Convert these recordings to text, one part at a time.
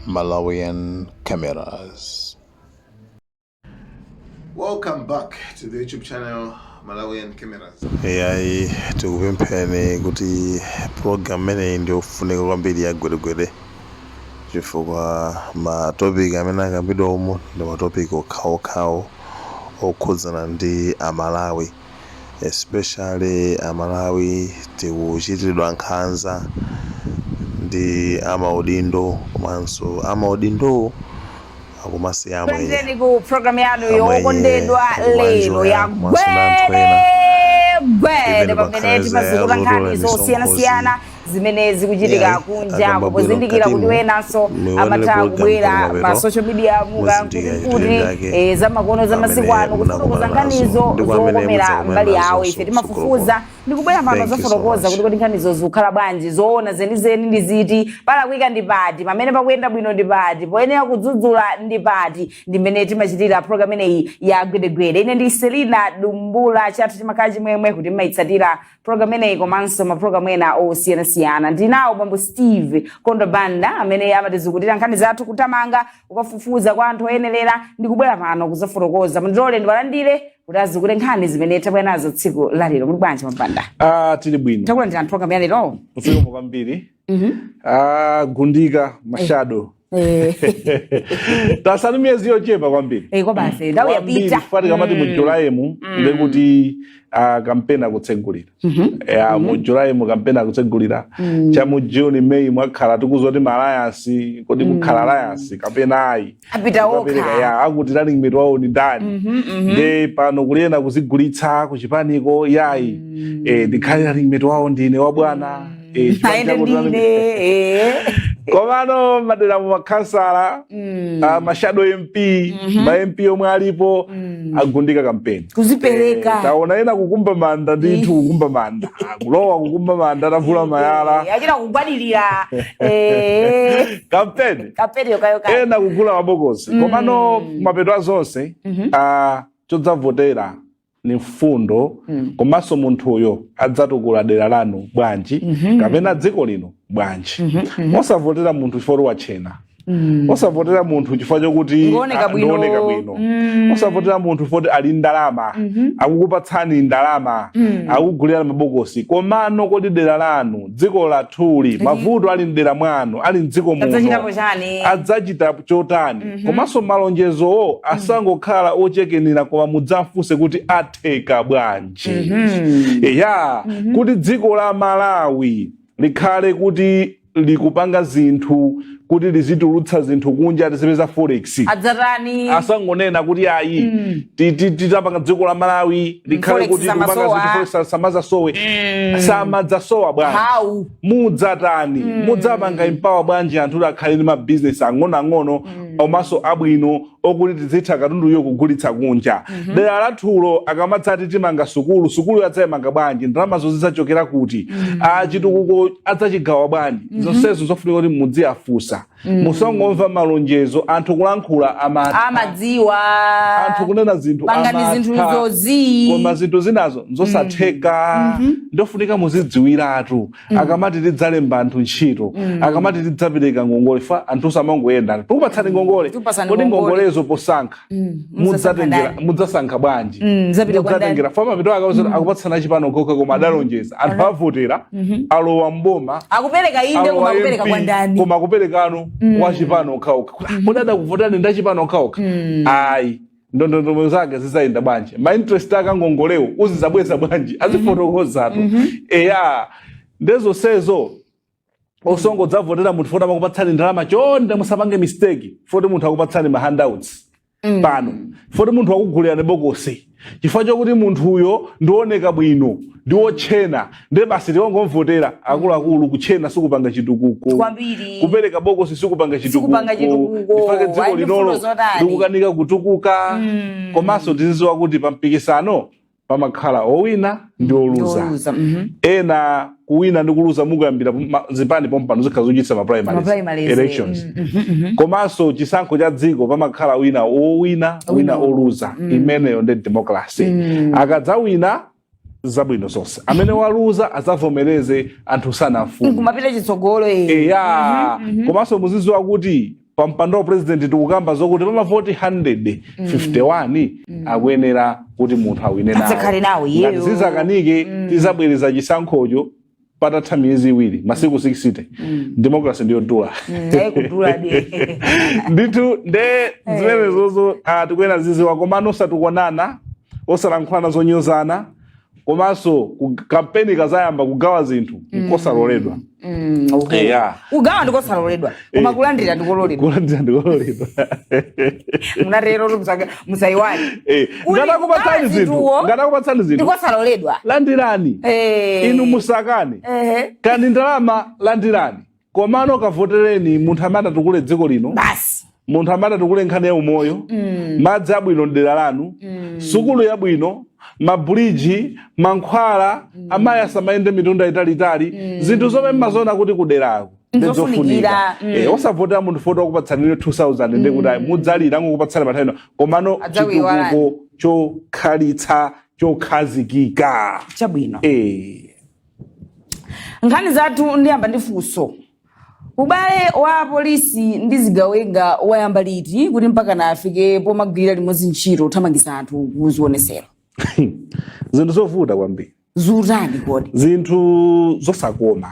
Malawian cameras. Welcome back to the YouTube channel Malawian Cameras. Yai tukupempheni kuti program mene ndio kufunika kwambiri ya Gwede Gwede chifukwa matopic amene akambidwa umu ndi matopic okhaokhawo okhudzana ndi Amalawi, especially Amalawi tikuchitiridwa nkhanza ndi amaudindo komanso amaudindo akumasiyamwe Twendeni ku program yanu yokondedwa lero ya Gwede Gwede pamene timazungulira nkhani zosiyanasiyana zimene zikuchitika kunja kupozindikira kuti wenanso amatha kubwera pa social media kuti zamakono za masiku ano kufotokoza nkhanizo zokomera mbali yawo. Ife timafufuza ndi kubwera pano zofotokoza kuti nkhanizo zikukhala bwanji, zoona zenizeni ndi ziti, palakwika ndi pati, pamene pakuyenda bwino ndi pati, poyenera kudzudzula ndi pati. Ndi mmene timachitira program ineyi ya Gwede Gwede. Ine ndi Selina Dumbula, chathu chimakhala chimwemwe kuti mmayitsatira program ineyi komanso maprogram ena osiyanasiyana. Ndinawo bambo Steve Kondobanda amene amatizungulira nkhani zathu kutamanga ukafufuza kwa anthu oyenelera ndi kubwera pano kuzafotokoza. Mundilole ndiwalandire kuti azungulire nkhani zimene tabwera nazo tsiku la lero. Muli bwanji Mabanda? Tili bwino. Takulandira program ya lero. Kufika kwambiri. Gundika mashado. Tasani miezi yochepa kwambiri. Kwa basi ndawo yapita. Fati kamati mu July mu ndikuti kampena kutsegulira. Mu July mu kampena kutsegulira. Cha mu June May mwakhala tikuzoti alliance kodi kukhala alliance kapena ayi. Apita okha. Akuti running mate wawo ni ndani. Nde pano kulena kuzigulitsa ku chipaniko yayi. Ndikhali running mate wawo ndine wa bwana. Komano madera mu makansala mashado MP ma MP omwe alipo agundika kampeni kuzipereka taona ena kukumba manda ndithu kukumba manda kulowa kukumba manda tavula mayala achira kugwadilira kampeni yokayoka ena kugula mabokosi komano mapeto azonse chodzavotera ni mfundo komanso munthu uyo adzatukula dera lanu bwanji kapena dziko lino bwanji. Osavotera munthu chifukwa wachena, osavotera munthu chifukwa chokuti ndioneka bwino, osavotera munthu chifukwa ali ndalama akukupatsani ndalama akugulira mabokosi. Komano kodi dera lanu dziko lathuli mavuto ali mdera mwanu ali mdziko muno adzachita chotani? Komanso malonjezo asangokhala ochekenera koma mudzafunse kuti atheka bwanji. Kuti dziko la Malawi likhale kuti likupanga zinthu kuti lizitulutsa zinthu kunja tizipeza forex adzatani asangonena kuti ayi titapanga dziko la Malawi likhale kuti kupanga zinthu forex samazasowe samadzasowa bwanji mudzatani mudzapanga empower bwanji anthu akhale ndi ma business ang'onoang'ono omaso abwino okuti tizitha katundu yo kugulitsa kunja. Dera lathulo akamatsati timanga sukulu adzayimanga bwanji, ndalamazo zidzachokera kuti chitukuko adzachigawa bwanji. Zonsezo zofunika kuti mudziafusa musangomva malonjezo anthu kulankhula amadziwa anthu kunena zinthu koma zinthu zinazo nzosatheka. Ndofunika muzidziwiratu akamati tidzalemba anthu ntchito akamati tidzapereka ngongole fa anthu samangoyenda tikupatsani ngongole kodi ngongolezo posankha mudzasankha bwanji mudzatengera fa mapito akupatsana chipano kokha koma adalonjeza anthu avotera alowa mboma akupereka inde koma akupereka kwa ndani koma akuperekano kwa chipano okhaokha kodi adakuvotani nda chipano okhaokha ayi ndondomeko zake zizayenda bwanji ma interest akangongolewo uzizabweza bwanji azifotokozatu ndezonsezo osongo dzavotera munthu foti amakupatsani ndalama chonde musapange mistake foti munthu akupatsani ma handouts pano foti munthu akugulira nebokosi chifukwa chokuti munthu uyo ndioneka bwino ndiwochena ndiye basi tiwangomvotera akuluakulu kuchena sikupanga chitukuko kupereka bokosi sikupanga chitukuko chifukwa dziko linolo likukanika kutukuka. Komanso tizidziwa kuti pa mpikisano pamakhala owina ndi oluza. Ena kuwina ndi kuluza mukuyambira zipani pompano zikhala zochitisa ma primary elections. Komanso chisankho cha dziko pamakhala wina oluza. Imeneyo ndi democracy. Akadzawina zabwino zonse amene waluza azavomereze anthu sanafuna kumapita chitsogolo komanso muzidziwa kuti pampando wa president tikukamba zokuti pamavoti 151 akuyenera kuti munthu awine nawo ngati zizakanike tizabwereza chisankhocho patatha miyezi iwiri masiku 60 democracy ndiyo dula ndithu nde zimenezozo tikuyenera ziziwa komano osatukonana osalankhulana zonyozana komanso kampeni kazayamba kugawa zinthu nkosaloledwa kugawa ndikosaloledwa koma kulandira ndikololedwa munatero musaiwali ngatakupatsani zinthu ndikosaloledwa landirani inu musakane kani ndalama landirani komano kavotereni munthu amene atukule dziko lino basi munthu amene atukule nkhani ya umoyo madzi abwino mdera lanu sukulu yabwino mabuliji mankhwala amayi asamayende mitunda italitali zinthu zomwe mmazona kuti kuderako ndezofunika osavotera munthu foto wakupatsanire 2000 ndi kuti mudzalira ngokupatsana patheno komano chitukuko chokhalitsa chokhazikika chabwino nkhani zathu ndiyamba ndi funso ubale wa polisi ndi zigawenga wayamba liti kuti mpaka nafike pomagwira limodzi ntchito kuthamangitsa anthu kuzionesera zinthu zovuta kwambiri zutani kodi zinthu zosakoma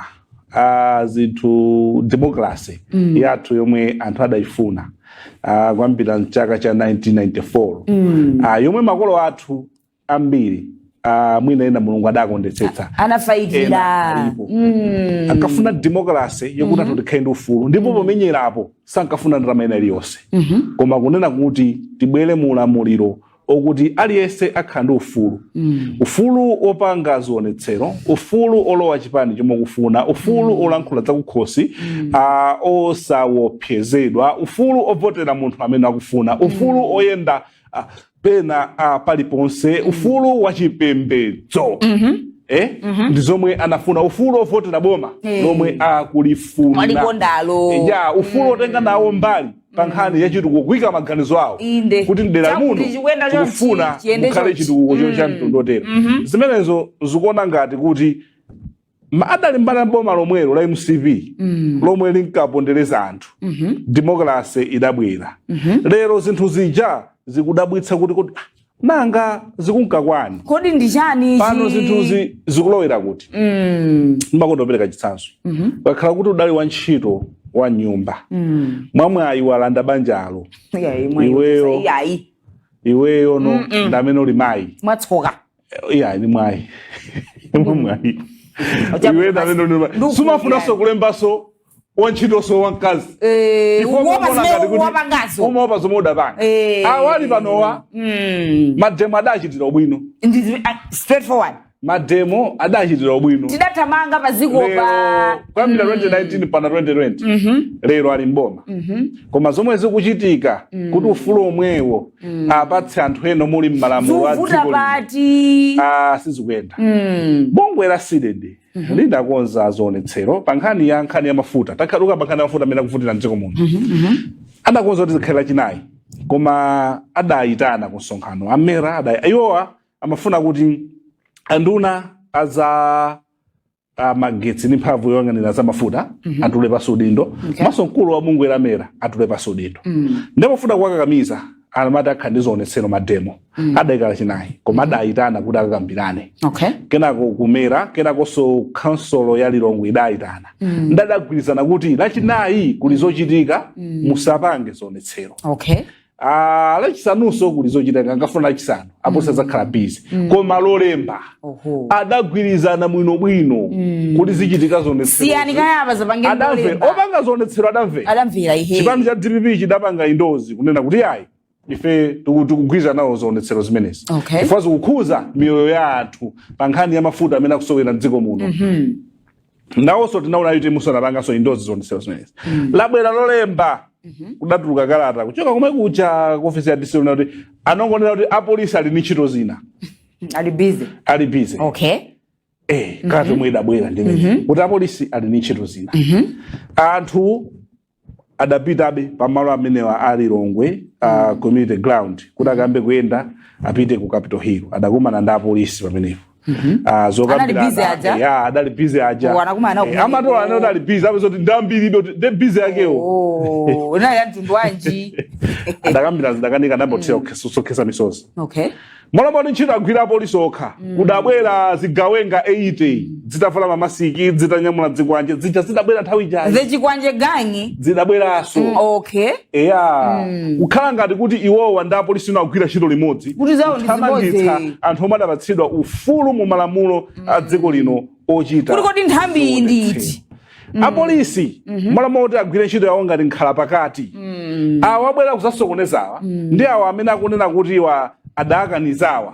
zinthu democracy yathu yomwe anthu adayifuna kwambira mchaka cha 1994 yomwe makolo athu ambiri mwina ena mulungu adakondetsetsa anafaitira akafuna democracy yokuti anthu tikhale ndi ufulu ndipo pomenyerapo sankafuna ndalama ina iliyonse koma kunena kuti tibwere mu ulamuliro okuti aliyense akhala ndi ufulu ufulu opanga zionetsero ufulu olowa chipani chomwe kufuna ufulu olankhula zakukhosi osaopsezedwa ufulu ovotera munthu amene akufuna ufulu oyenda pena paliponse ufulu wachipembedzo ndi zomwe anafuna ufulu ovotera boma lomwe akulifuna ufulu otenga nawo mbali pankhani ya chitukuko kuyika maganizo awo kuti mdera muno tikufuna kukhale chitukuko cha mtundu otero zimenezo zikuona ngati kuti adalimbana boma lomwelo la MCP lomwe linkapondereza anthu democracy idabwera lero zinthu zija zikudabwitsa kuti nanga zikunkakwani kodi ndichani pano zinthuzi zikulowera kuti mbakondopereka chitsanzo pakhala kuti udali wa ntchito wa nyumba mwamwayi walanda banjalo iweyo no ndamene uli mayi mwatsoka ni mwayi mwayi iwe ndamene uli mayi sumafunanso kulembaso wantchitoso wamkazi umaopa zomwe udapanga awali panowa mademo adachitira ubwino straightforward mademo adachitira ubwino tidathamanga pazikopa kwambira 2019 pana 2020 lero ali mboma koma zomwe zikuchitika kuti ufulu omwewo apatse anthu eno muli m'malamulo a dziko sizikuyenda bungwe la CDD lidakonza zionetsero pa nkhani ya mafuta takhaluka pa nkhani ya mafuta amene akuvutira mdziko muno adakonza kuti zikhale lachinayi koma adayitana ku msonkhano amera iwowa amafuna kuti anduna aza magetsi ni mphamvu yoyang'anira za mafuta atule pa udindo maso mkulu wa bungwe la mera atule pa udindo ndipo funa kuwakakamiza alamati akhala ndi zionetsero mademo adayikala lachinayi koma adayitana kuti akakambirane kenako kumera kenakonso kansolo ya Lilongwe idayitana ndadagwirizana kuti lachinayi kuli zochitika musapange zionetsero lachisanunso kuli zochitika ngafuna lachisanu apo sazakhala busy koma lolemba adagwirizana bwinobwino kuti zichitika zionetsero siyani kayapa zapange lolemba opanga zionetsero adamvera chipani cha DPP chidapanga indozi kunena kuti ayi ife tikugwiza nawo zionetsero zimenezi chifukwa zikukhuza miyoyo ya anthu pa nkhani ya mafuta amene akusowera mdziko muno nawonso tinaona kuti musanapanganso indozi zionetsero zimenezi labwera lolemba kudatuluka kalata kuchoka kumwe kucha ku ofisi ya DC kuti anongonera kuti apolisi ali ni ntchito zina ali busy kati omwe idabwera ndimene kuti apolisi ali ni ntchito zina anthu adapitabe pamalo amenewa a Lilongwe community ground kuti akambe kuyenda apite ku Capitol Hill adakumana ndi apolisi pamenepo zokambirana adali busy aja amatola ane adali busy apezoti ndambiribe ndi busy yakewo unali anthu wanji adakambira zidakanika ndambothera kusokhesa misozi Molomoni ntchito agwira apolisi okha kudabwera zigawenga 80 zitavala mamasiki zitanyamula zikwanje zidabwera nthawi ijayi zichikwanje gangi zidabweraso kukhala ngati kuti iwowa ndi apolisi ino agwira ntchito limodzi kuthamangitsa anthu omwe adapatsidwa ufulu mu malamulo a dziko lino ochita kuti kodi nthambi iyi nditi apolisi molomoti agwire ntchito yawo ngati nkhala pakati awo abwera kuzasokonezawa ndi awo amene akunena kuti iwa adakanizawa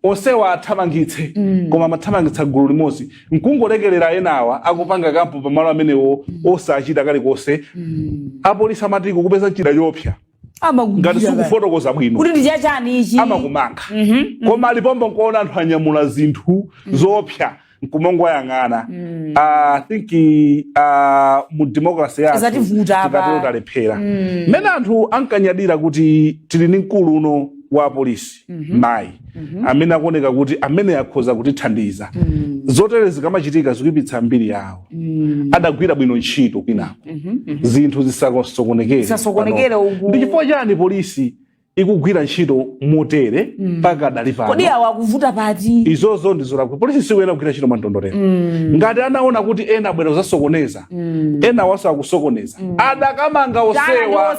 onsewa athamangitse koma amathamangitsa gulu limodzi nkungolekerera enawa akupanga kampu pamalo amenewo osachita kalikonse apolisi amati kupeza njira yopsa ngati sikufotokoza bwino kuti ndichachani ichi amakumanga koma alipombo nkuona anthu anyamula zinthu zopsa nkumongo yang'ana I think mu democracy yathu tikatero talephera mene anthu ankanyadira kuti tili ni mkulu uno wa polisi mayi amene akuoneka kuti amene akhoza kutithandiza zotere zikamachitika zikuyipitsa mbiri yawo adagwira bwino ntchito kwinako zinthu zisasokonekere ndi chifukwa chani polisi ikugwira ntchito motere mpaka dali pano kodi awa kuvuta pati izozo ndizolakwa polisi sikuyena kugwira ntchito mandondolero ngati anaona kuti ena abwera kuzasokoneza ena wasa kusokoneza adakamanga osewa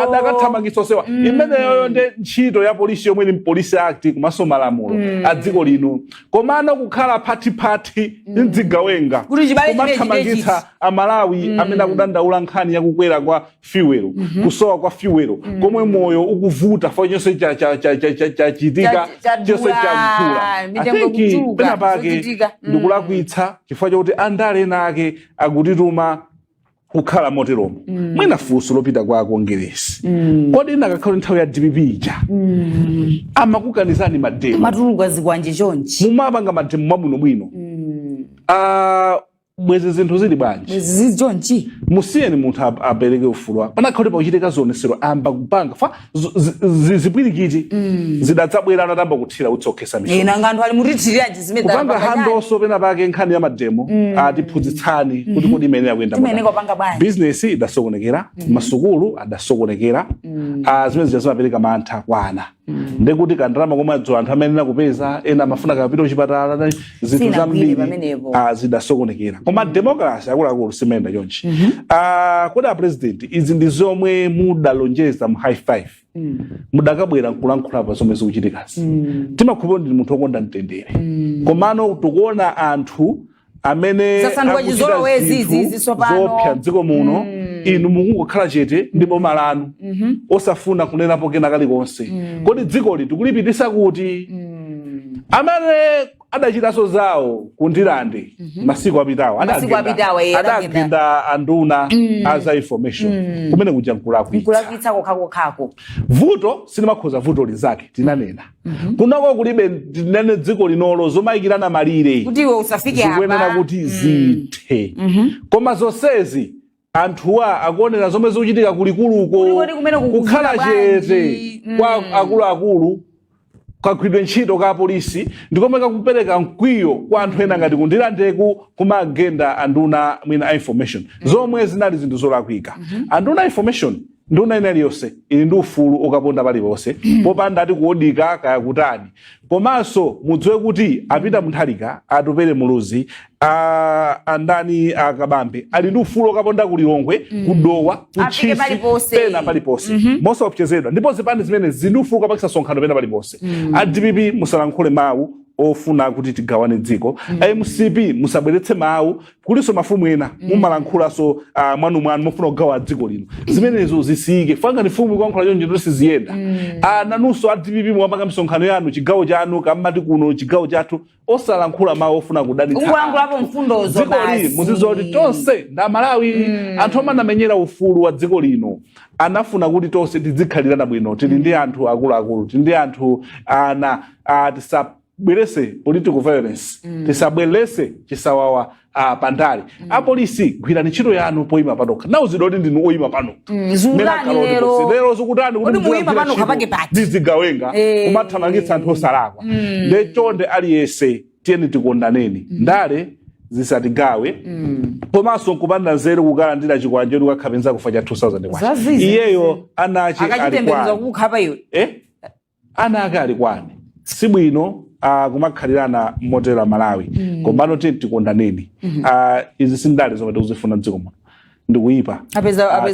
adakathamangitsa osewa imeneyo ndi ntchito ya polisi yomwe ni Police Act kumaso malamulo a dziko lino komano kukhala phati ndzigawenga kumathamangitsa amalawi amene akudandaula nkhani yakukwera kwa fuel kusowa kwa fuel komwe moyo ukuvuta fa chonse chachitika chonse chamkula pena pake ndikulakwitsa chifukwa chakuti andale nake akutituma kukhala moteromo mwina funso lopita kwa akongeresi kodi nakakhala nthawi ya DPP ija amakukanizani mademo matuluka zikwanje chonchi mumapanga mademo mabwinobwino bwezi zinthu zili bwanji chonchi musiyeni munthu apereke ufulu panakhala pauchitika zionesero amba kupanga fa zipwirikiti zidadzabwera anatamba kuthira utsokhesa misho nanga anthu ali mutithiriaje zimene kupanga handoso pena pake nkhani ya mademo atiphunzitsani kuti kodi imene yakuyenda business idasokonekera masukulu adasokonekera zimene zimapereka mantha kwana ndekuti kandalama komwe adzola anthu amene nakupeza ena amafuna kapita kuchipatala zinthu zambiri zidasokonekera koma democracy akuluakulu simenda chonchi kodi president izi ndi zomwe mudalonjeza mu high five mudakabwera nkulankhula pa zomwe zikuchitikazi timakhulupirira ndi munthu wokonda mtendere komano tikuona anthu amene zopsa dziko muno inu mukungokhala chete ndipo malanu osafuna kunenapo kena kalikonse kodi dzikoli tikulipitisa kuti amene adachitaso zawo kundilande masiku apitawo adagenda anduna aza information kumene kuja nkulakwitsa kokhako vuto silimakhoza vuto lizake tinanena kunako kulibe tinene dziko linolo zomayikirana malire kuti iwe usafike hapa zikuyenera kuti zithe koma zonsezi anthuwa akuonera zomwe zikuchitika kulikuluko kukhala chete kwa akuluakulu kagwidwe ntchito ka polisi ndikomwe kakupereka mkwiyo kwa anthu ena ngati kundilandeku kumagenda anduna mwina information zomwe zinali zinthu zolakwika anduna information nduna ina iliyonse ili ndi ufulu okaponda paliponse popanda ati kuodika kaya kutani komanso mudziwe kuti apita munthalika atupere muluzi andani akabambe ali ndi ufulu okaponda kulilongwe kudowa kuchisi pena paliponse mosaopsezedwa ndipo zipande zimene zindi ufulu kapakisa sonkhano pena paliponse a DPP musalankhule mawu ofuna kuti tigawane dziko MCP musabweretse mawu kuliso mafumu ena mumalankhulaso mwanu mufuna kugawa dziko lino zimenezo zisiyike fanga ni fumu kulankhula chonje ndi siziyenda nanunso a DPP mwapanga misonkhano yanu chigawo chanu kamati kuno chigawo chathu osalankhula mawu ofuna kudalitsa ukulankhulapo mfundozo basi muzizoti tonse nda Malawi anthu amanamenyera ufulu wa dziko lino anafuna kuti tonse tizikhalirana bwino tili ndi anthu akuluakulu tili ndi anthu bwerese political violence tisabwerese chisawawa pandale apolisi gwirani ntchito yanu poyima panokha nauzidwa kuti ndinu oyima panokha lero zikutani kuti muyima panokha pake pati ndizigawenga kumathamangitsa anthu osalakwa ndechonde aliyense tiyeni tikondaneni ndale zisatigawe komanso nkupanda nzeru kukalandira chikwanje lukakhapenza kufa cha 2001 iyeyo anache alikwane ana ake alikwane sibwino kumakhalirana motera Malawi kombano tiyeni tikondaneni izi sindale zomwe tikuzifuna mdziko muno ndikuyipa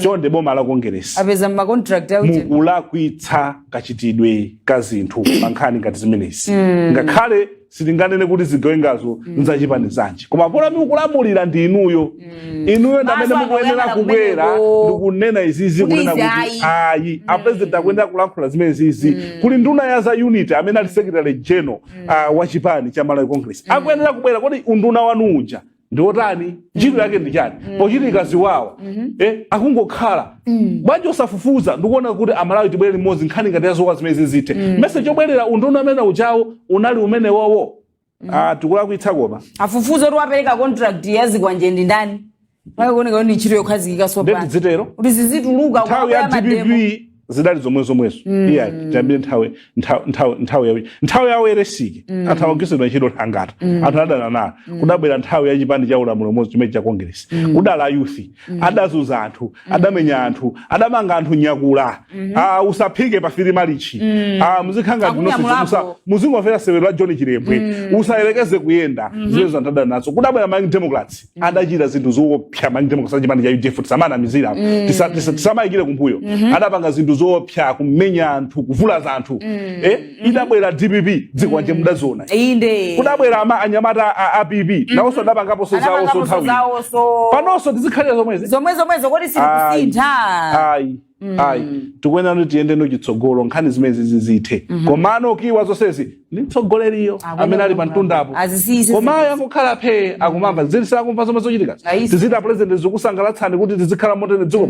chonde boma la Congress apeza ma contract mukulakwitsa kachitidwe ka zinthu pankhani ngati zimenezi ngakhale sitinganene kuti zigawengazo nzachipani zanji koma pona mukulamulira ndi inuyo ndamene mukuyenera kubwera ndikunena izizi kunena kuti ayi apresident akuyenera kulankhula zimenezi kuli nduna ya za unit amene ali secretary general wa chipani cha Malawi Congress akuyenera kubwera kuti unduna wanu uja ndiotani ntchito yake ndi chani pochitika ziwawa akungokhala bwanji osafufuza ndikuona kuti Amalawi tibwere limodzi nkhani ngati yazoka zimene zithe message obwerera unduna amene ujawo unali umene wowo tikulakwitsa koma afufuza kuti wapereka contract ya zikwanje ndi ndani kuoneka kuti ntchito yokhazikika sopano ndizitero kuti zizituluka kwa ya DPP zidali zomwezo iya tambire nthawi yawo eresike athawagisidwa ntchito thangata anthu adana na kudabwera nthawi ya chipani cha ulamulo umodzi chimene cha Congress kudala youth adazuza anthu adamenya anthu adamanga anthu nyakula usaphike pa filimalichi muzikhanga muzingomvera sewero la John Chilembwe usayerekeze kuyenda zilezo anthu adana nazo kudabwera ma Democrats adachita zinthu zopya ma Democrats chipani cha UDF tisamana mizira tisamayikire kumbuyo adapanga zinthu zopya kumenya anthu kuvula za anthu idabwera DPP dzikwanje mudazona inde kudabwera anyamata APP nawonso adapangapo zawo nthawi panonso tizikhalira zomwezo kuti silikusintha tikuyenera kuti tiyende nochitsogolo nkhani zimene zizithe komano kiwa zonsezi ndi mtsogoleriyo amene ali pa mtundapo komayo angokhala phe akumamva zilisa akumva zomwe zochitika tizita president zikusangalatsani kuti tizikhala motene dziko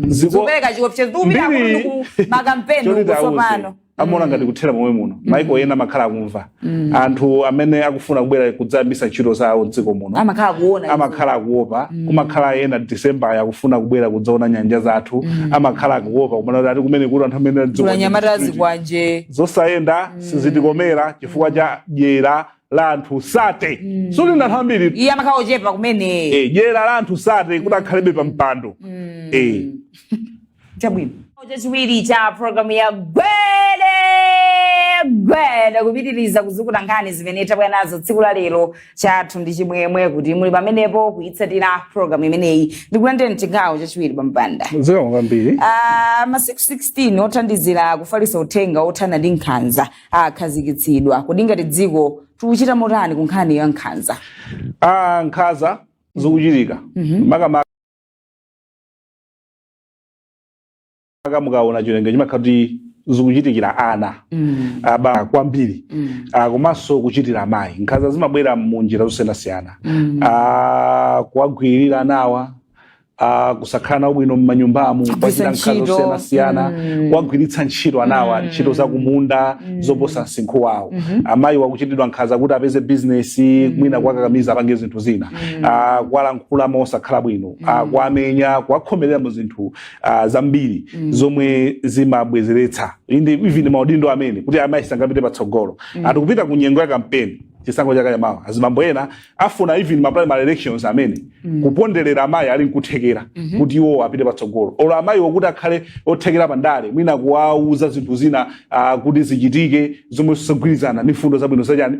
zikupereka chiopsezo tupita kuti makampeni kusopano amona ngati kuthera momwe muno maiko ena makhala akumva anthu amene akufuna kubwera kudzayambisa ntchito zawo dziko muno amakhala akuopa kumakhala ena December yakufuna kubwera kudzaona nyanja zathu amakhala akuopa kumana ati kumene kuti anthu amene dziko nyamata zikwanje zosayenda sizitikomera chifukwa cha dyera la anthu sate suli na ambiri iye amakhala ochepa kumene dyera la anthu sate kuti akhalebe pa mpando chabwino chachiwiri cha programu ya Gwede kupitiriza kuzukula nkhani zimene tabwera nazo tsiku la lero chathu ndi chimwemwe kuti muli pamenepo kuyitsatira programu imeneyi ndikulandeni chigawo chachiwiri pampanda zikomo kwambiri masiku 16 othandizira kufalitsa uthenga othana ndi nkhanza akhazikitsidwa kuti ngati dziko tikuchita motani ku nkhani ya nkhanza nkhanza zikuchitika makamaka mukaona chilenge chimakhati zikuchitikira ana aba kwambiri komanso kuchitira amayi nkhanza zimabwera munjira zosiyanasiyana kuwagwirira anawa kusakhala nawo bwino m'manyumbamo kwachita nkhanza zosiyanasiyana kuwagwiritsa ntchito anawa ntchito zakumunda zoposa msinkhu wawo amayi wakuchitidwa nkhanza kuti apeze business mwina kwakakamiza apange zinthu zina kwalankhula mosakhala bwino kwamenya kwakhomerera mu zinthu zambiri zomwe zimabwezeretsa inde even maudindo amene kuti amayi sangapite patsogolo atikupita ku nyengo ya kampeni chisango chaka chamawa azibambo ena afuna even ma primary elections amene kuponderera amayi ali nkuthekera kuti iwo apite patsogolo olo amayi wokuti akhale othekera pandale mwina kuwauza zinthu zina kuti zichitike zomwe zisagwirizana ndi mfundo zabwino zachani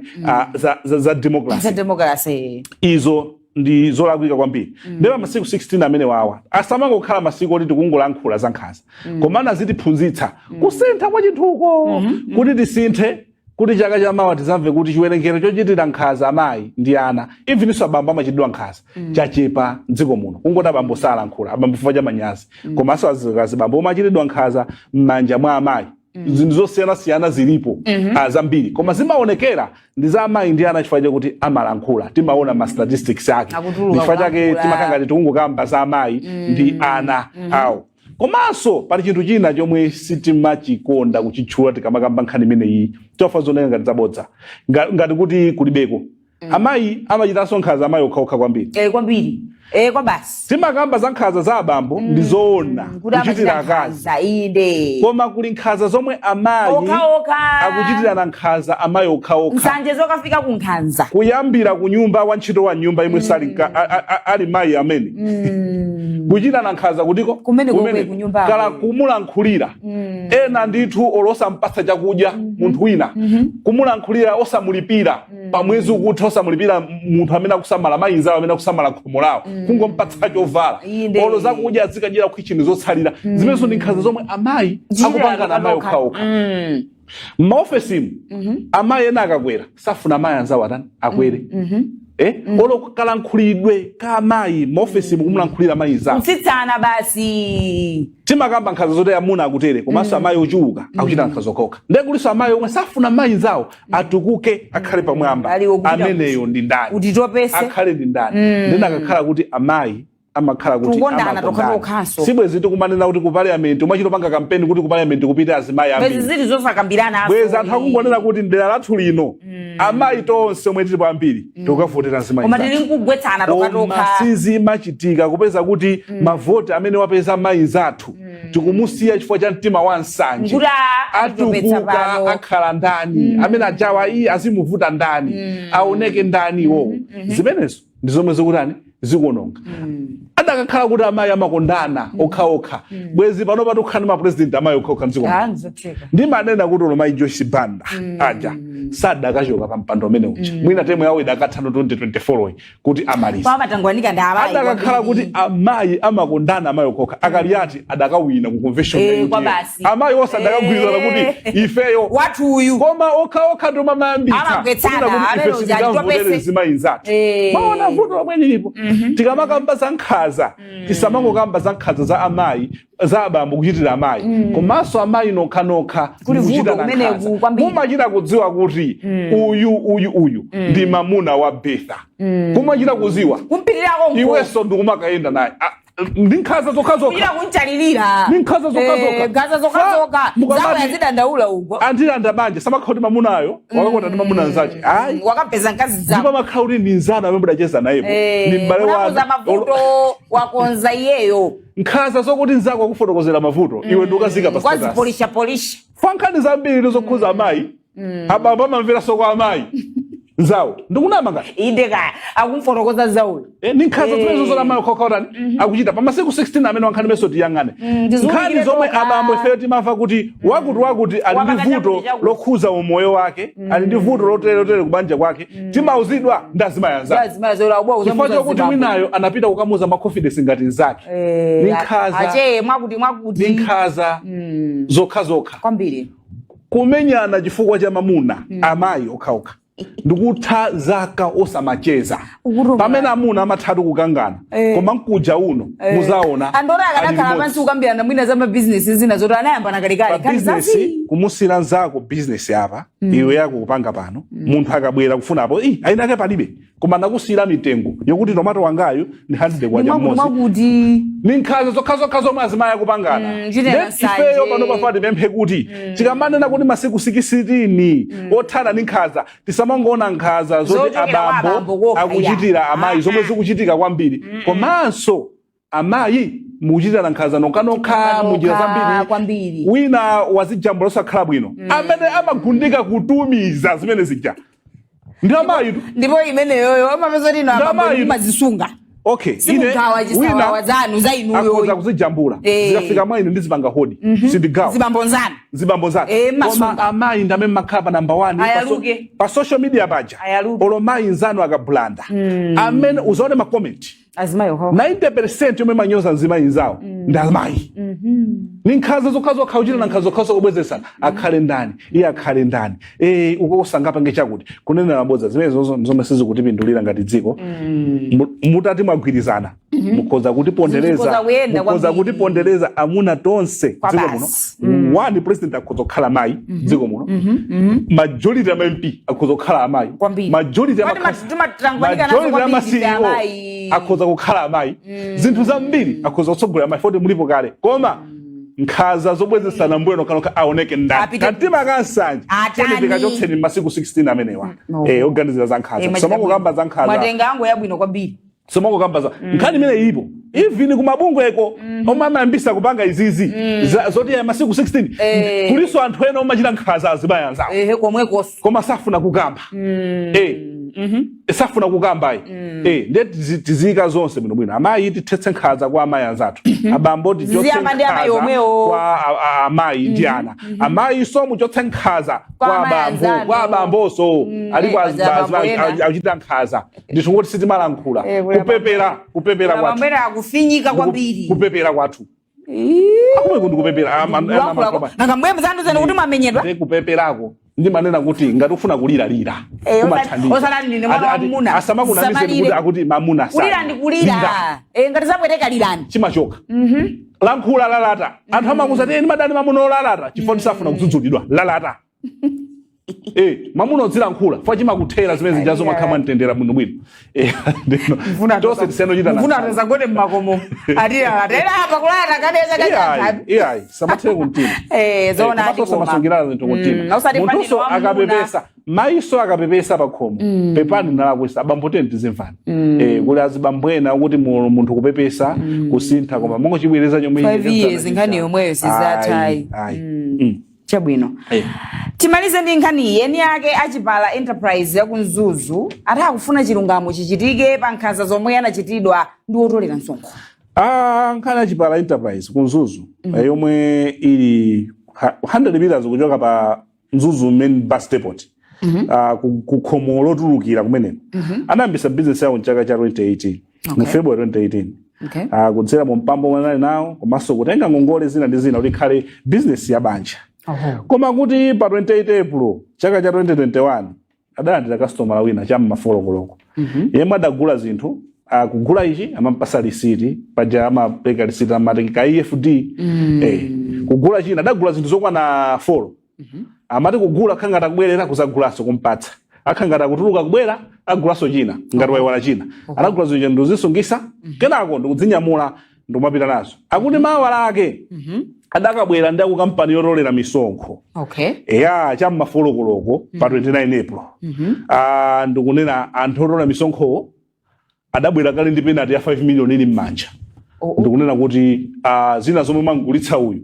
za democracy izo ndi zolakwika kwambiri ndipo masiku 16 amene wawa asamangokhala masiku oti tikungolankhula za nkhanza komana zitiphunzitsa kusintha kwa chinthuko kuti tisinthe kuti chaka chamawa tizamve kuti chiwerengero chochitira nkhanza amayi ndi ana ivinso abambo amachitidwa nkhanza chachepa mdziko muno kungoti abambo salankhula abambo chifukwa cha manyazi komanso azibambo amachitidwa nkhanza m'manja mwa amayi zinthu zosiyanasiyana zilipo zambiri koma zimaonekera ndi za amayi ndi ana chifukwa chakuti amalankhula timaona ma statistics ake chifukwa chake timakangati tikungokamba za amayi ndi ana awo komanso pali chinthu china chomwe sitimachikonda kuchitchula tikamakamba nkhani imeneyi tofa zonena ngati zabodza ngati kuti kulibeko amayi amachitanso nkhanza amayi okhaokha kwambiri kwambiri kwa basi timakamba za nkhanza za abambo ndi zoona kuchitira akazi koma kuli nkhanza zomwe amayi akuchitirana nkhanza amayi okhaokha nsanje zokafika ku nkhanza kuyambira ku nyumba wantchito wa nyumba imwe sali ali mayi amene kuchitirana nkhanza kutiko kumene kala kumulankhulira ena ndithu olosa mpatsa chakudya munthu wina kumulankhulira osamulipira pamwezi ukutha osamulipira munthu amene akusamala mayi nzawo amene akusamala khomo lawo kungompatsa chovala olo zakudya zikajira ku kitchen zotsalira zimenezo ndi nkhanza zomwe amayi akupangana amayi okhaokha m'maofesimu amayi ena akakwera safuna amayi anzawo atani akwere olo kalankhulidwe ka amayi m'maofesimu kumulankhulira amayi nzawo kutsitsana basi timakamba nkhanza zoti amuna akutere komanso amayi ochuluka akuchita nkhanza okhaokha ndiye kulinso amayi omwe safuna amayi nzawo atukuke akhale pamwamba ameneyo ndi ndani utitopese akhale ndi ndani ndina akakhala kuti amayi amakhala kuti amakondana sibwezi tikumanena kuti ku parliament umachitopanga kampeni kuti ku parliament kupita azimayi ambiri bwezi zili zosakambirana bwezi anthu akungonena kuti ndera lathu lino amayi tonse omwe tilipo ambiri tikukavotera azimayi koma tili nkugwetsana tokhatokha sizimachitika kupeza kuti mavoti amene wapeza mayi zathu tikumusiya chifukwa cha mtima wa nsanje atukuka akhala ndani amene ajawa azimuvuta ndani aoneke ndani iwowo zimenezo ndi zomwe zikutani zikuononga adakakhala kuti amayi amakondana okhaokha bwezi pano patukhala ma president amayi okhaokha mdziko ndimanena kuti mayi Joyce Banda aja sadakachoka pa mpando umene uja mwina temu yawo idakathano 2024 kuti amalisa adakakhala kuti amayi amakondana amayi okhaokha akali ati adakawina ku convention amayi onse adakagwirizana kuti ifeyo wathuyu koma okhaokha ndo mamayambika ife sitikamvotere zimayi nzathu maona vuto lomwe lilipo tikamakamba za nkhanza tisamangokamba za nkhanza za amayi za abambo kuchitira amayi komanso amayi nokhanokha kuchitana nkhanza mumachita kudziwa kuti uyu ndi mamuna wa Betha kumachita kuziwa iwenso ndikumakayenda naye ndi nkhanza zokhazokha ndi nkhanza zokhazokha zawo yazidandaula ugo andilanda banja samakhala mamunayo wakakonda ndi mamuna nzache ayi wakapeza nkazi zawo ndipo makhala kuti ndi nzana amene mudacheza nayepo ndi m'bale wanu mavuto wakonza iyeyo nkhanza zokuti nzako akufotokozera mavuto iwe ndukazika pa status polisha fankhani zambiri zokhuza amayi abambo amamvera soko amayi nzawo ndikunama ngati inde kaya akumfotokoza zawo ndi nkhanza zimenezo zoti amayi okhaokhaotani akuchita pa masiku 16 amene wankhani meso tiyang'ane nkhani zomwe abambo ifeyo timamva kuti wakuti ali ndi vuto lokhuza umoyo wake ali ndi vuto lotere kubanja kwake timauzidwa ndi azimayi anzake chifukwa chokuti mwinayo anapita kukamuza maconfidence ngati nzake ndi nkhanza zokhazokha kwambiri kumenyana chifukwa cha mamuna amayi okhaokha ndikutha zaka osamacheza pamene amuna amathatu kukangana koma nkuja uno muzaona andora akadakhala pansi kukambirana mwina za mabizinesi zina zoti anayambana kalekale business kumusira nzako business apa iwe yako kupanga pano munthu akabwera kufunapo ayinake palibe koma nakusira mitengo yokuti tomato wangayo ni 100 kwaja mmozi ni nkhanza zokhazokha zomwe azimayi akupangana ifeyo pano pafati pemphe kuti tikamanena kuti masiku 16 othana ni nkhanza tisamangoona nkhanza zoti abambo akuchitira amayi zomwe zikuchitika kwambiri komanso amayi mukuchitira nkhanza nokhanokha munjira zambiri wina wazijambo losakhala bwino amene amagundika kutumiza zimene zija ndi amayi ndipo imeneyoyo amapeza tino abambo mazisunga okay wina wazanu za inuyo akuza kuzijambula zikafika mwaino ndizipanga hodi sindigawa zibambonzana koma amayi ndamene makhala pa number 1 pa social media paja olo mayi nzanu akablanda amene uzaone ma comment azimayi ho 90% yomwe manyoza nzimayi nzawo ndi amayi ni nkhanza zokhazokha uchita na nkhanza zokhazokha kubwezesana akhale ndani iye akhale ndani ukosangapa ngechakuti kunena mabodza zimene zomwe sizikutipindulira ngati dziko mutati mwagwirizana mukhoza kutipondereza amuna tonse dziko muno one president akhoza kukhala mayi dziko muno majority ya MP akhoza kukhala amayi majority ya CEO akhoza kukhala amayi zinthu zambiri akhoza kutsogolera amayi foti mulipo kale koma nkhaza zobwezesana mbweno kanoka aoneke ndani katima kansanje chonepeka chotseni masiku 16 amenewa oganizira za nkhaza somako kamba za nkhaza matenga yangu yabwino kwambiri somako kamba za nkhani imene ipo even kumabungu eko omama ambisa kupanga izizi zoti ya masiku 16 kuliso anthu ena omachita nkhaza azibaya anzawo komwekoso koma safuna kukamba safuna kukamba ndeti tizika zonse bwino amayi tithetse nkhaza kwa amayi anzathu abambo tichotse nkhaza kwa amayi ndi ana amayi so muchotse nkhaza kwa abamboso ali kwa achita nkhaza ndithu kuti sitimalankhula kupepera kwathu akufinyika kwambiri kupepera kwathu akumwe kundi kupepera nangambwe mzandu zenu kuti mamenyedwa kupeperako ndi manena kuti ngati ufuna kulira kumathandiza osala ndine mwana wa muna asamakunamize kuti akuti mamuna sana kulira ndi kulira ngati zapweteka lirani chimachoka lankhula lalata anthu amakuza ndi madani mamuna olalata chifukwa tisafuna kudzudzulidwa lalata mamuno zilankhula fwa chimakuthera zimene zijazo makhama mtendera muno bwino tose tiseno chita mvuna tazagode mmakomo atira atera apa kulata kadeza kadeza samathere kumtima zona ati koma masungirana zinthu kumtima munthuso akapepesa maiso akapepesa pakhomo pepani nalakwisa abamboteni tizimvani kuli azibambwena kuti munthu kupepesa kusintha koma mongo chibwereza chomwe 5 years nkhani yomweyo sizathayi chabwino timalize ndi nkhani yeni yake achipala enterprise ya kunzuzu atakufuna chilungamo chichitike pa nkhanza zomwe yanachitidwa ndi otolera msonkho nkhani achipala enterprise kunzuzu yomwe ili 100 meters kuchoka pa Nzuzu main bus depot kukhomo lotulukira kumeneko anayambisa business yawo mchaka cha 2018 mu February 2018 kudzera mu mpambo mwanali nawo komanso kutenga ngongole zina ndi zina kuti khale business ya banja koma kuti pa 28 April chaka cha 2021 adalandira customer wina cha mafolokoloko yemwe adagula zinthu kugula ichi amampasa receipt paja amapeka receipt amatenga EFD kugula china adagula zinthu zokwana 4 amati kugula khangata kubwerera kuzagulaso kumpatsa akhangata kutuluka kubwera agulaso china ngati waiwala china adagula zinthu ndozisungisa kenako ndikudzinyamula ndomapita nazo akuti mawala ake adakabwera ndi ku kampani yotolera misonkho cha mafolokoloko pa 29 April ndikunena anthu otolera misonkho adabwera kale ndi penalty ya 5 million ili m'manja ndikunena kuti zina zomwe mangulitsa uyu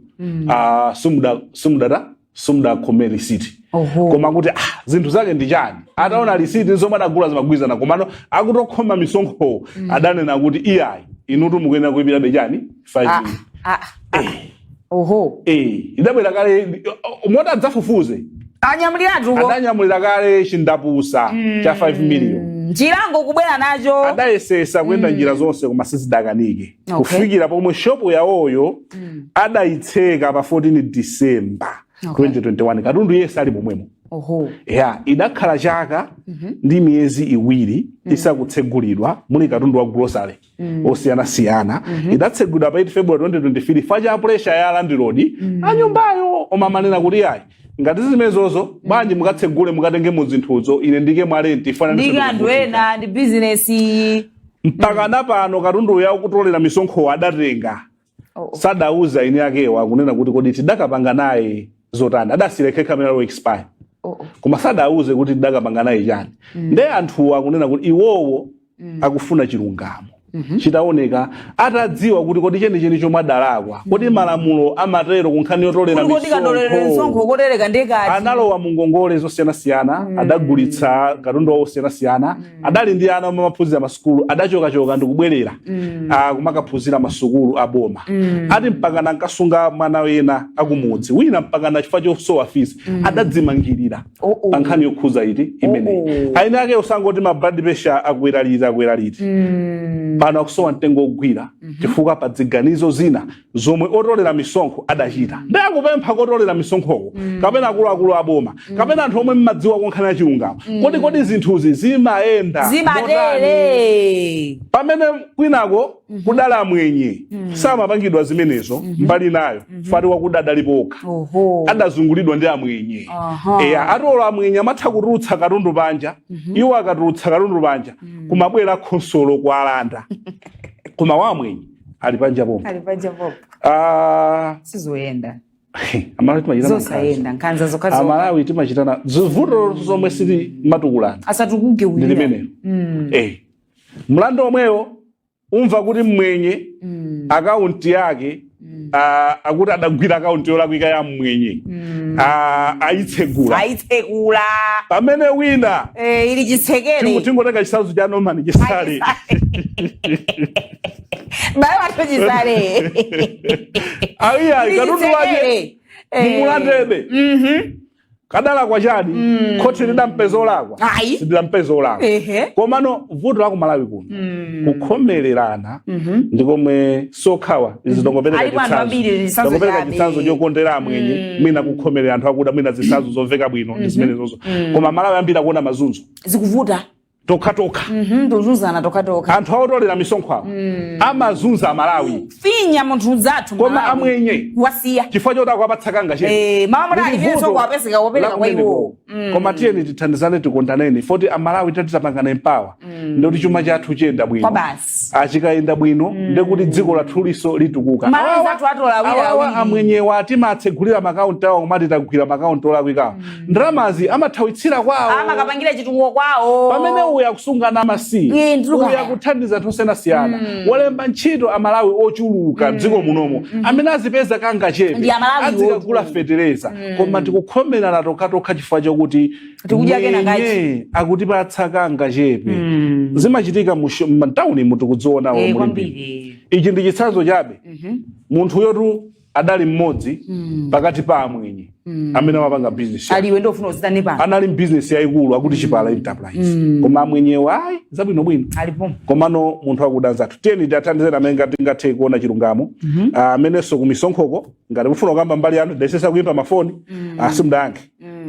sumudakhomer receipt koma kuti zinthu zake ndi chani ataona receipt zomwe adagula zimagwirizana komano akutokhoma misonkho adanena kuti iyayi inutu mukuyenera kuipira bechani 5 million idabwera kale mota adzafufuze adanyamulira kale chindapusa cha 5 million chilango kubwera nacho adayesesa kuyenda njira zonse koma sizidakanike kufikira pomwe shopu yawoyo adayitseka pa 14 December 2021 katundu yese ali pomwemo idakhala chaka ndi miyezi iwiri isakutsegulidwa muli katundu wa grocery osiyanasiyana idatsegulidwa pa 8 February 2023 facha pressure ya landlord anyumbayo omamanena kuti ayi ngati zimenezozo bwanji mukatsegule mukatenge mu zinthuzo ine ndike mwalenti ndike anthu ena ndi business mpaka napano katundu yawo kutolera misonkho adatenga sadauza ine yakewa kunena kuti kodi tidakapanga naye zotani adasireke kamera lo expire koma sadauze kuti tidakapanga naye chani nde anthu akunena kuti iwowo akufuna chilungamo chitaoneka atadziwa kuti kodi cheni chomwe adalakwa kodi malamulo amatero kunkhani yotolera misonkho kotereka ndekati analowa mu ngongole zosiyanasiyana adagulitsa katundu osiyanasiyana adali ndi ana omwe amaphunzira masukulu adachokachoka ndikubwerera kumakaphunzira masukulu aboma ati mpakana nkasunga mwana wena akumudzi wina mpakana chifukwa chosowa fees adadzimangirira pa nkhani yokhuza iti imeneyi aine ake usangoti ma blood pressure akweraliti pano akusowa mtengo ogwira chifukwa pa ziganizo zina zomwe otolera misonkho adachita ndi akupempha kotolera misonkhowo kapena akuluakulu aboma kapena anthu omwe mmadziwa konkhana chilungamo kodi zinthuzi zimaenda zimatere pamene kwinako kudala mwenye samapangidwa zimenezo mbali nayo fati wakuda adalipoka adazungulidwa ndi amwenye atola amwenye amatha kutulutsa katundu panja iwo akatulutsa katundu panja kumabwera khonsolo kwa alanda koma wamwenye ali panja pompo. Sizoenda. Amalawi timachitana zosaenda nkanza zokazo Amalawi timachitana zivuto zomwe sili matukulana asatukuge wina ndilimene mlando omweyo umva kuti mwenye akaunti yake akuti adagwira akaunti yolakwika ya mwenye ayitsegula pamene wina ili chitsekere tingoteka chisazo cha Norman chisale bayo watu chisale awiya katundu waje mumulandebe kadala kwa chadi khoti lidampezo lakwa sidampezo lakwa komano vuto la ku Malawi kuno kukhomererana ndikomwe sokhawa izidongopereka chitsanzo chokondera mwenye mwina kukhomerera anthu akuda mwina zisazo zoveka bwino zimene zozo koma Malawi ambira kuona mazunzo zikuvuta tokhatokha tozunzana tokhatokha anthu aotolera misonkho amazunza Malawi finya munthu zathu koma amwenye wasiya chifukwa choti akwapatsa kanga chete mama mali ipenso kwapeseka wopereka kwa iwo koma tiyeni tithandizane tikondaneni foti Amalawi tatitapangana empawa ndikuti chuma chathu chiyenda bwino achikayenda bwino ndikuti dziko lathu liso litukuka awa amwenyewa timatsegulira makaunti awo komati tagwira makaunti olakwikawo ndalamazi amathawitsira kwawo amakapangira chitukuko kwawo pamene uya kusungana amasiye uya kuthandiza osiyanasiyana walemba ntchito Amalawi ochuluka dziko munomo amene azipeza kanga chepe azikagula fetereza koma tikukhomerana tokhatokha chifukwa chokuti mwenye akutipatsa kanga chepe zimachitika mtawuni mutikudziona ichi ndi chitsanzo chabe munthu yotu adali mmodzi pakati pa amwenye amene amapanga business aliwe ndofuna uzitani pa anali business yaikulu akuti Chipala Enterprise koma amwenyewo ayi zabwino bwino alipo komano munthu akudanzatu tiyeni tathandizana amene ngatingathe kuona chilungamo amenenso kumisonkhoko ngati mufuna kukamba mbali yanu desesa kuyimba mafoni simdayankhe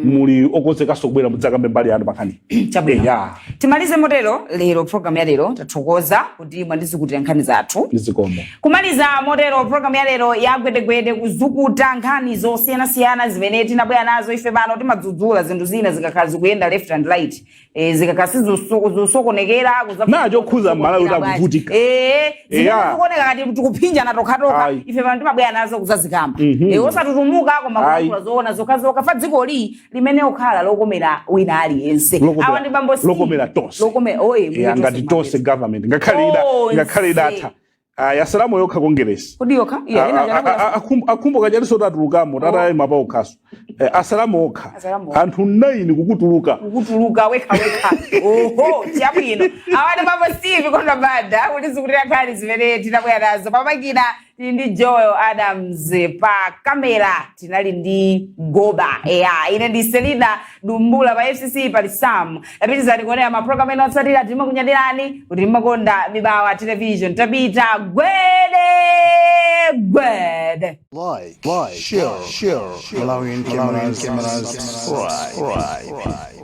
muli okonzekaso kubwera mudzakambe mbali yanu pakhani chabwino timalize motero lero program ya lero tathokoza kuti mwandizikutira nkhani zathu ndizikomo kumaliza motero program ya lero ya Gwede Gwede kuzukuta nkhani zosiyanasiyana zimene tinabwera nazo ife pano timadzudzula zinthu zina zikakhala zikuyenda left and right zikakhala sizosokonekera nacho khuza Malawi takuvutika zikuoneka ngati tikuphinjana tokhatokha ife pano timabwera nazo kuzazikamba osatutumuka koma kulankhula zoona zokhazokha fa dzikoli limene okhala lokomera wina aliyense awa ndi bambo lokomera tonse ngati tonse government ngakhale idatha yasalamu yokha kongeresi kodi yokha akhumbuka chaliso tatulukamo tatayima pa okhaso asalamu okha anthu 9 kukutuluka wekha oho chabwino awa ndi bambo Steve Kondabada kuti zikutira nkhani zimene tinabwera nazo pamakina tili ndi Joel Adams pa kamera tinali ndi Goba ine ndi Selina Dumbula pa FCC pali Sam lapitizani kuonera maprogramu ena otsatira timakunyadirani kuti timakonda Mibawa Television tapita Gwede Gwede like share Malawian cameras right